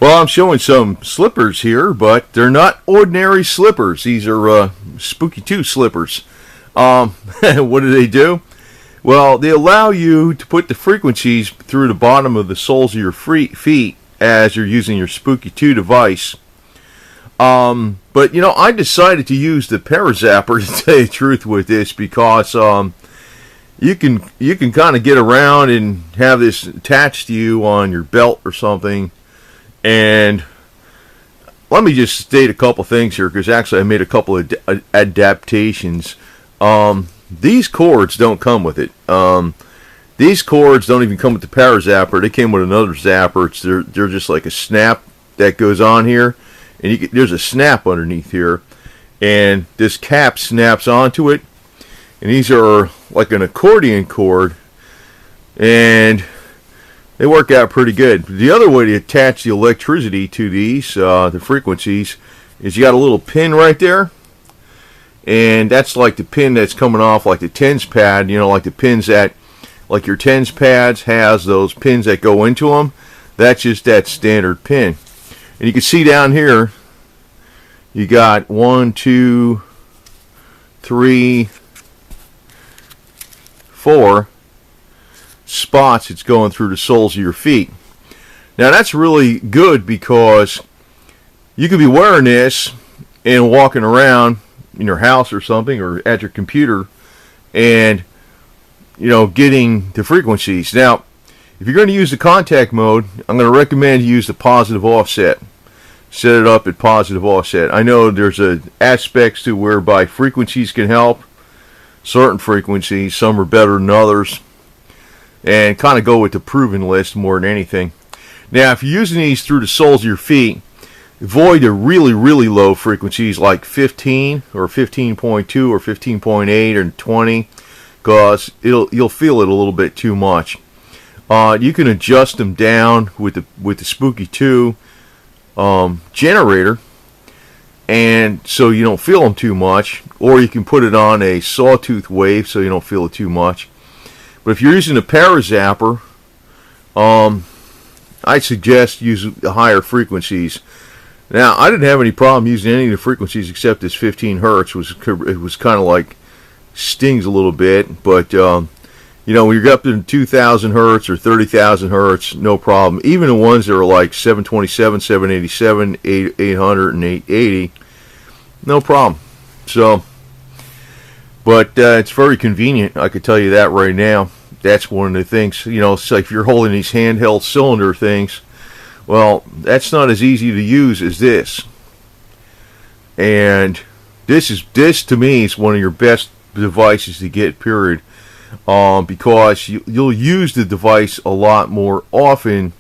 Well, I'm showing some slippers here, but they're not ordinary slippers. These are SPOOKY2 slippers. What do? Well, they allow you to put the frequencies through the bottom of the soles of your feet as you're using your SPOOKY2 device. But, you know, I decided to use the Parazapper, to tell you the truth, with this because you can kind of get around and have this attached to you on your belt or something. And let me just state a couple things here, because actually I made a couple of adaptations. These cords don't come with it. These cords don't even come with the Parazapper. They came with another zapper. They're just like a snap that goes on here, and there's a snap underneath here, and this cap snaps onto it. And these are like an accordion cord, and they work out pretty good. The other way to attach the electricity to these, the frequencies, is you got a little pin right there. And that's like the pin that's coming off like the tens pad, you know, like the pins that, like your tens pads has those pins that go into them. That's just that standard pin. And you can see down here, you got 1, 2, 3, 4 spots it's going through the soles of your feet. Now that's really good because you could be wearing this and walking around in your house or something, or at your computer, and you know, getting the frequencies. Now if you're going to use the contact mode, I'm going to recommend you use the positive offset. Set it up at positive offset. I know there's aspects to whereby frequencies can help. Certain frequencies, some are better than others, and kind of go with the proven list more than anything. Now if you're using these through the soles of your feet, avoid the really low frequencies like 15 or 15.2 or 15.8 or 20, because you'll feel it a little bit too much. You can adjust them down with the SPOOKY2 generator, and so you don't feel them too much, or you can put it on a sawtooth wave so you don't feel it too much. But if you're using a Parazapper, I suggest using the higher frequencies. Now, I didn't have any problem using any of the frequencies except this 15 hertz. It was kind of like stings a little bit, but you know, when you're up to 2,000 hertz or 30,000 hertz, no problem. Even the ones that are like 727, 787, 800, and 880, no problem. So, but it's very convenient. I could tell you that right now. That's one of the things. You know, it's like if you're holding these handheld cylinder things. Well, that's not as easy to use as this. And this to me is one of your best devices to get, period. Because you'll use the device a lot more often,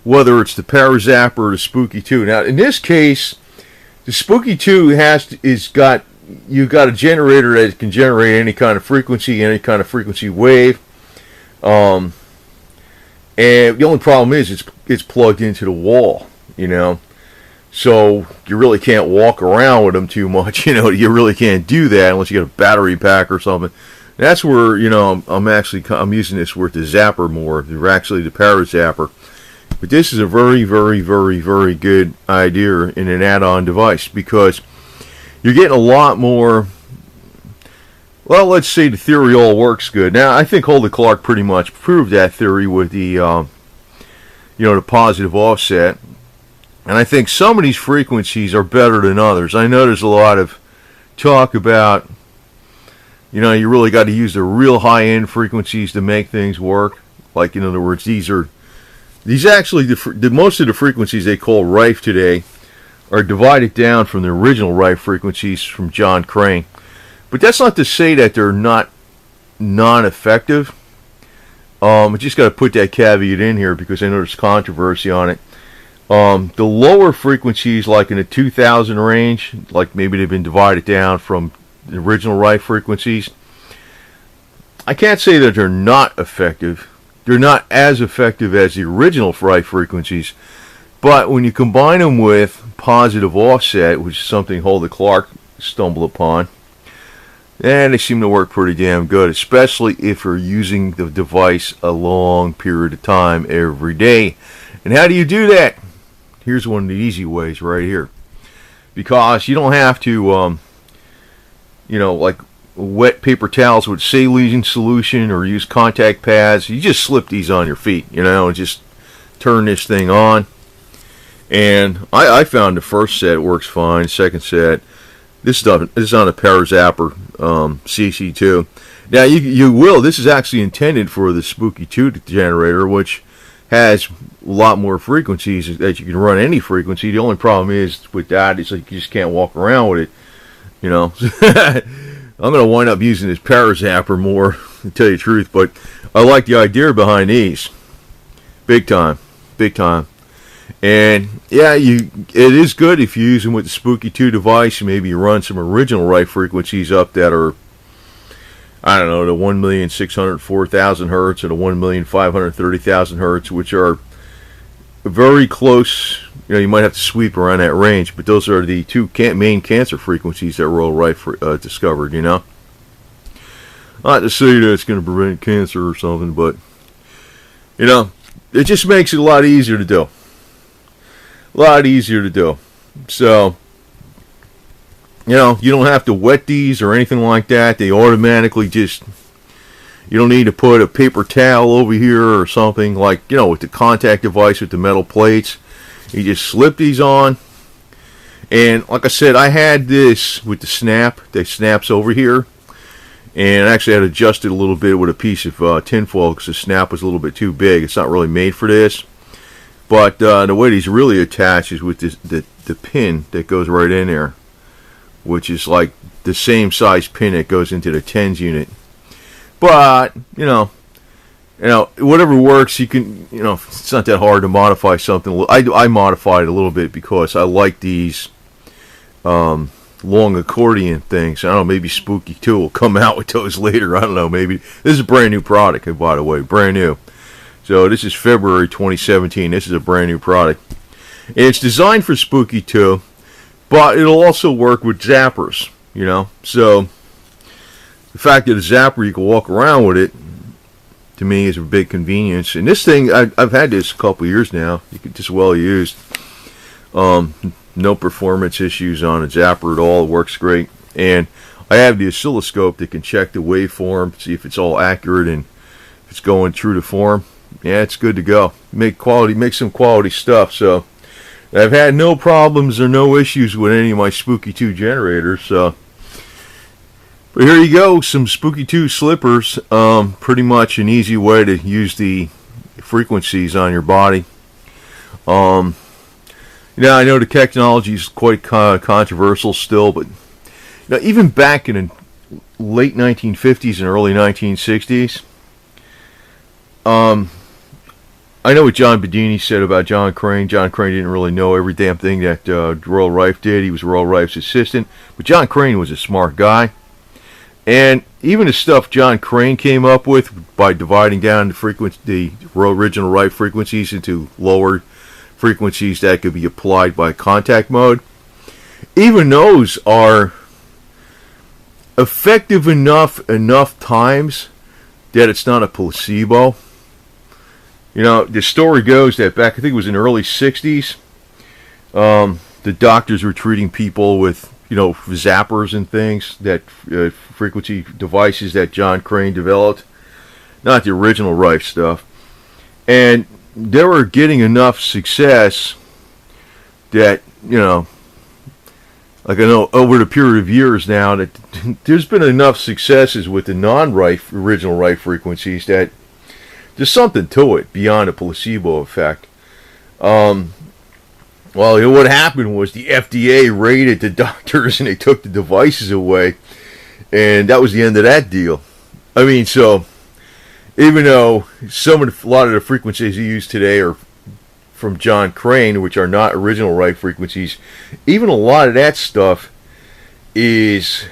whether it's the Parazapper or the SPOOKY2. Now, in this case, the SPOOKY2 you've got a generator that can generate any kind of frequency wave. And the only problem is it's plugged into the wall, you know. So you really can't walk around with them too much, you know. You really can't do that unless you get a battery pack or something. That's where, you know, I'm using this with the zapper more. They're actually the Parazapper. But this is a very good idea in an add-on device, because you're getting a lot more. Well, let's say the theory all works good. Now, I think Holder Clark pretty much proved that theory with the, you know, the positive offset. And I think some of these frequencies are better than others. I know there's a lot of talk about, you know, you really got to use the real high-end frequencies to make things work. Like, in other words, these actually, most of the frequencies they call Rife today are divided down from the original Rife frequencies from John Crane. But that's not to say that they're not non-effective. I just got to put that caveat in here because I know there's controversy on it. The lower frequencies, like in the 2000 range, like maybe they've been divided down from the original Rife frequencies. I can't say that they're not effective. They're not as effective as the original Rife frequencies. But when you combine them with positive offset, which is something Holder Clark stumbled upon, and they seem to work pretty damn good, especially if you're using the device a long period of time every day. And how do you do that? Here's one of the easy ways right here. Because you don't have to, like wet paper towels with saline solution or use contact pads. You just slip these on your feet, and just turn this thing on. And I found the first set works fine. Second set, this is on a Parazapper CC2. Now you will. This is actually intended for the SPOOKY2 generator, which has a lot more frequencies that you can run any frequency. The only problem is with that is like you just can't walk around with it. I'm going to wind up using this Parazapper more, to tell you the truth, but I like the idea behind these. Big time. Big time. And yeah, it is good if you use them with the SPOOKY2 device. Maybe you run some original Rife frequencies up that are, I don't know, the 1,604,000 hertz or the 1,530,000 hertz, which are very close. You might have to sweep around that range, but those are the two main cancer frequencies that Royal Rife discovered. Not to say that it's going to prevent cancer or something, but it just makes it a lot easier to do. A lot easier to do. So, you don't have to wet these or anything like that. They automatically just, you don't need to put a paper towel over here or something like, with the contact device with the metal plates. You just slip these on. And like I said, I had this with the snap that snaps over here. And I actually had to adjust it a little bit with a piece of tinfoil because the snap was a little bit too big. It's not really made for this. But the way these really attach is with the pin that goes right in there, which is like the same size pin that goes into the tens unit. But whatever works, you can. It's not that hard to modify something. I modified it a little bit because I like these long accordion things. I don't know. Maybe SPOOKY2 will come out with those later. I don't know. Maybe this is a brand new product. By the way, brand new. So this is February 2017. This is a brand new product. And it's designed for SPOOKY2, but it'll also work with zappers, So the fact that a zapper, you can walk around with it, to me is a big convenience. And this thing, I've had this a couple years now. You can just well used. No performance issues on a zapper at all. It works great. And I have the oscilloscope that can check the waveform, see if it's all accurate and if it's going true to form. Yeah, it's good to go. Make some quality stuff. So I've had no problems or no issues with any of my SPOOKY2 generators. So, but here you go, some SPOOKY2 slippers. Pretty much an easy way to use the frequencies on your body. I know the technology is quite controversial still, but even back in the late 1950s and early 1960s, I know what John Bedini said about John Crane. John Crane didn't really know every damn thing that Royal Rife did. He was Royal Rife's assistant. But John Crane was a smart guy. And even the stuff John Crane came up with by dividing down the original Rife frequencies into lower frequencies that could be applied by contact mode, even those are effective enough times that it's not a placebo. The story goes that back, I think it was in the early 60s, the doctors were treating people with, zappers and things, that frequency devices that John Crane developed, not the original Rife stuff. And they were getting enough success that, like I know over the period of years now, that there's been enough successes with the non-Rife, original Rife frequencies that there's something to it beyond a placebo effect. What happened was the FDA raided the doctors and they took the devices away, and that was the end of that deal. I mean, so even though a lot of the frequencies you use today are from John Crane, which are not original Rife frequencies, even a lot of that stuff it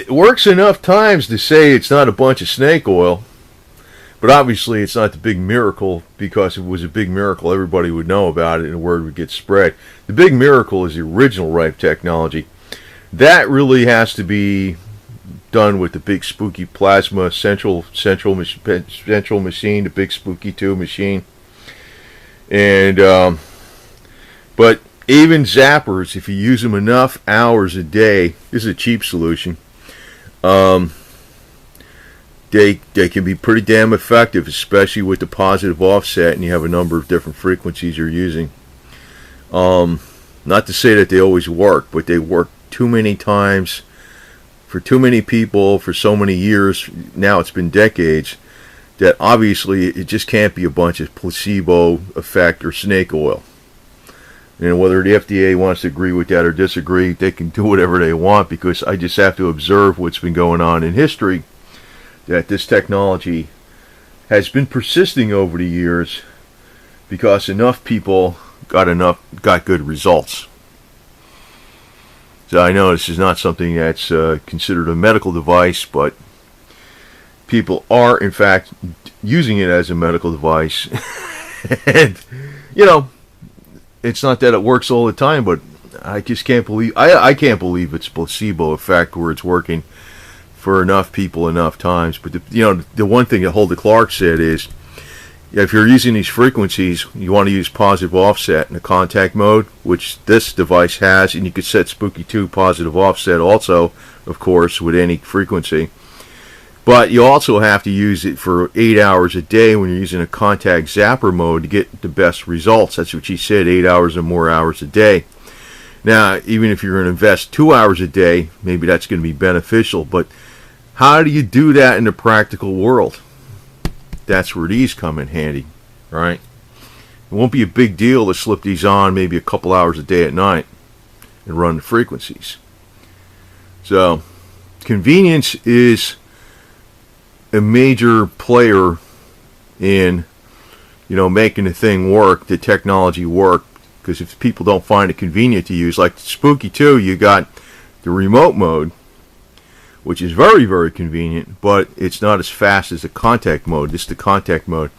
works enough times to say it's not a bunch of snake oil. But obviously it's not the big miracle, because if it was a big miracle, everybody would know about it and the word would get spread. The big miracle is the original Rife technology. That really has to be done with the big spooky plasma central machine, the big SPOOKY2 machine. And but even zappers, if you use them enough hours a day, this is a cheap solution. They can be pretty damn effective, especially with the positive offset, and you have a number of different frequencies you're using. Not to say that they always work, but they work too many times for too many people for so many years. Now it's been decades, that obviously it just can't be a bunch of placebo effect or snake oil. And whether the FDA wants to agree with that or disagree, they can do whatever they want, because I just have to observe what's been going on in history, that this technology has been persisting over the years because enough people got good results. So I know this is not something that's considered a medical device, but people are in fact using it as a medical device. And you know, it's not that it works all the time, but I just can't believe I can't believe it's placebo effect where it's working for enough people enough times. But the one thing that Hulda Clark said is, if you're using these frequencies, you want to use positive offset in the contact mode, which this device has, and you could set SPOOKY2 positive offset also, of course, with any frequency. But you also have to use it for 8 hours a day when you're using a contact zapper mode to get the best results. That's what she said, 8 hours or more hours a day. Now, even if you're going to invest 2 hours a day, maybe that's going to be beneficial, but how do you do that in the practical world? That's where these come in handy, right? It won't be a big deal to slip these on maybe a couple hours a day at night and run the frequencies. So, convenience is a major player in, making the thing work, the technology work. Because if people don't find it convenient to use, like SPOOKY2, you got the remote mode, which is very, very convenient, but it's not as fast as the contact mode. This is the contact mode.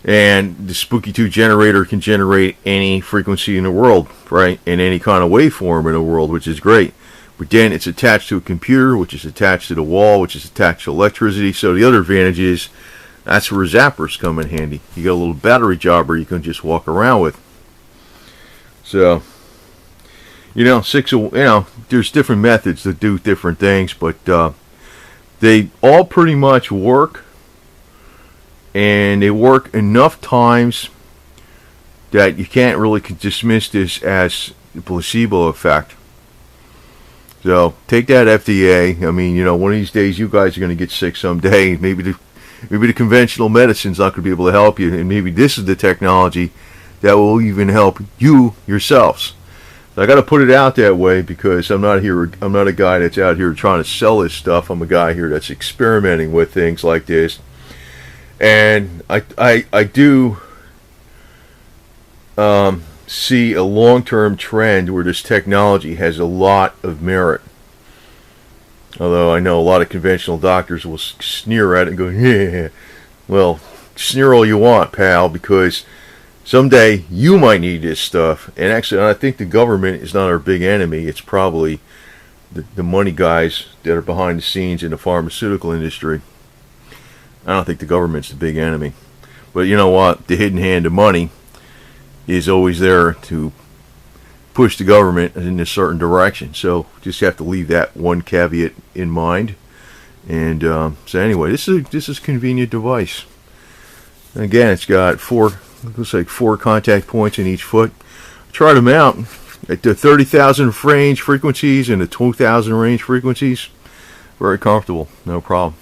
And the SPOOKY2 generator can generate any frequency in the world, right? In any kind of waveform in the world, which is great. But then it's attached to a computer, which is attached to the wall, which is attached to electricity. So the other advantage is, that's where zappers come in handy. You got a little battery jobber you can just walk around with. So, there's different methods to do different things, but they all pretty much work, and they work enough times that you can't really dismiss this as a placebo effect. So take that, FDA. I mean, one of these days you guys are going to get sick someday. Maybe the conventional medicine's not going to be able to help you, and maybe this is the technology that will even help you yourselves. I got to put it out that way, because I'm not a guy that's out here trying to sell this stuff. I'm a guy here that's experimenting with things like this, and I do see a long-term trend where this technology has a lot of merit. Although I know a lot of conventional doctors will sneer at it and go, yeah, well, sneer all you want, pal, because someday you might need this stuff. And actually, I think the government is not our big enemy. It's probably the money guys that are behind the scenes in the pharmaceutical industry. I don't think the government's the big enemy. But you know what? The hidden hand of money is always there to push the government in a certain direction. So just have to leave that one caveat in mind. And so anyway, this is a convenient device. And again, it's got looks like 4 contact points in each foot. I tried them out at the 30,000 range frequencies and the 2,000 range frequencies. Very comfortable, no problem.